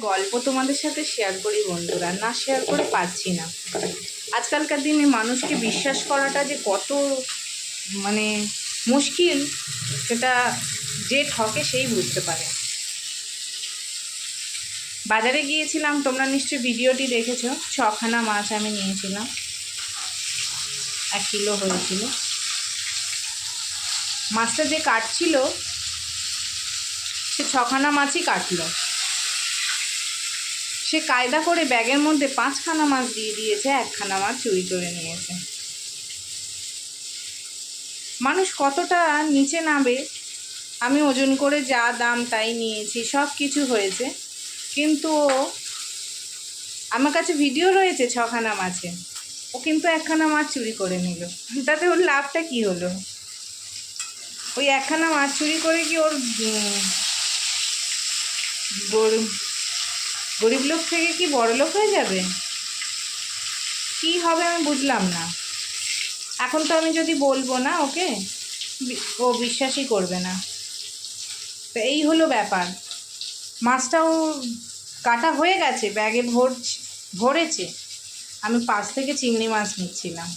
গল্প তোমাদের সাথে শেয়ার করি বন্ধুরা, না শেয়ার করে পারছি না। আজকালকার দিনে মানুষকে বিশ্বাস করাটা যে কত মানে মুশকিল, সেটা যে ঠকে সেই বুঝতে পারে। বাজারে গিয়েছিলাম, তোমরা নিশ্চয়ই ভিডিওটি দেখেছো। 6খানা মাছ আমি নিয়েছিলাম, 1 কিলো হয়েছিল। মাছটা যে কাটছিল সে 6খানা মাছই কাটলো। সে কায়দা করে ব্যাগের মধ্যে 5খানা মাছ দিয়ে দিয়েছে, 1খানা মাছ চুরি করে নিয়েছে। মানুষ কতটা নিচে নামবে। আমি ওজন করে যা দাম তাই নিয়েছি, সব কিছু হয়েছে, কিন্তু আমার কাছে ভিডিও রয়েছে 6খানা মাছে। ও কিন্তু 1খানা মাছ চুরি করে নিল। তাতে ওর লাভটা কি হলো? ওই 1খানা মাছ চুরি করে কি ওর গরিব লোক থেকে কি বড় লোক হয়ে যাবে? কি হবে আমি বুঝলাম না। এখন তো আমি যদি বলবো না ওকে, ও বিশ্বাসই করবে না। তো এই হলো ব্যাপার। মাছটাও কাটা হয়ে গেছে, ব্যাগে ভরেছে। আমি পাশ থেকে চিংড়ি মাছ নিচ্ছিলাম,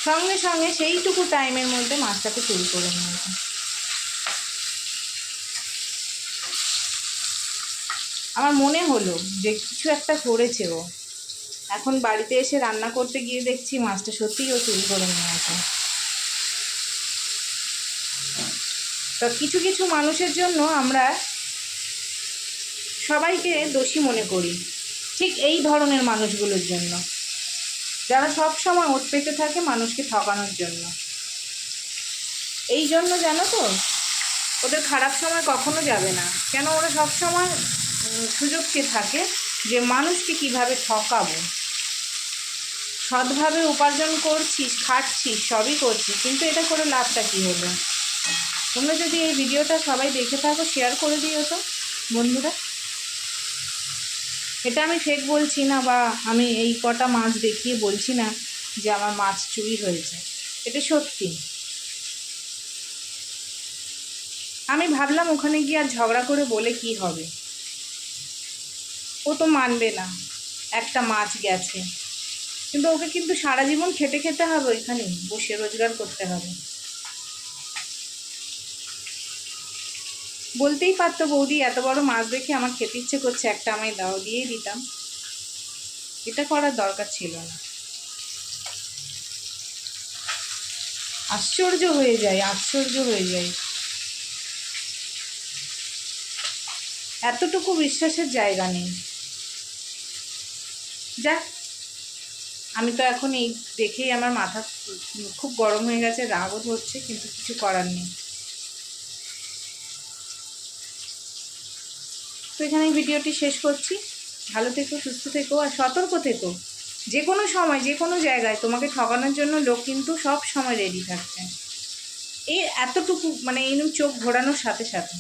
সঙ্গে সঙ্গে সেইটুকু টাইমের মধ্যে মাছটাকে চুরি করে নিয়েছে। আমার মনে হলো যে কিছু একটা করেছে ও। এখন বাড়িতে এসে রান্না করতে গিয়ে দেখছি মাছটা সত্যিই ও চুরি করে নিয়েছে। তো কিছু কিছু মানুষের জন্য আমরা সবাইকে দোষী মনে করি, ঠিক এই ধরনের মানুষগুলোর জন্য, যারা সব সময় ওত পেতে থাকে মানুষকে ঠকানোর জন্য। এই জন্য জানো তো, ওদের খারাপ সময় কখনো যাবে না। কেন? ওরা সব সময় সুযোগ পেয়ে থাকে যে মানুষকে কিভাবে ঠকাবো। সৎভাবে উপার্জন করছিস, খাটছিস, সবই করছিস, কিন্তু এটা করে লাভটা কী হলো? তোমরা যদি এই ভিডিওটা সবাই দেখে থাকো, শেয়ার করে দিও তো বন্ধুরা। এটা আমি ফেক বলছি না, বা আমি এই কটা মাছ দেখিয়ে বলছি না যে আমার মাছ চুরি হয়েছে। এটা সত্যি। আমি ভাবলাম ওখানে গিয়ে আর ঝগড়া করে বলে কি হবে, ও তো মানবে না, একটা মাছ গেছে। কিন্তু ওকে কিন্তু সারা জীবন খেটে খেতে হবে, ওইখানে বসে রোজগার করতে হবে। বলতেই পারতো, বৌদি এত বড় মাছ দেখে আমার খেতে ইচ্ছে করছে, একটা আমায় দাও, দিয়েই দিতাম। এটা করার দরকার ছিল না। আশ্চর্য হয়ে যায়, আশ্চর্য হয়ে যায়। এতটুকু বিশ্বাসের জায়গা নেই। যাক, আমি তো এখন এই দেখেই আমার মাথা খুব গরম হয়ে গেছে, রাগও ধরছে, কিন্তু কিছু করার নেই। তো এখানেই ভিডিওটি শেষ করছি। ভালো থেকো, সুস্থ থেকো, আর সতর্ক থেকো। যে কোনো সময় যে কোনো জায়গায় তোমাকে ঠকানোর জন্য লোক কিন্তু সব সময় রেডি থাকছে। এই এতটুকু মানে এই চোখ ঘোরানোর সাথে সাথে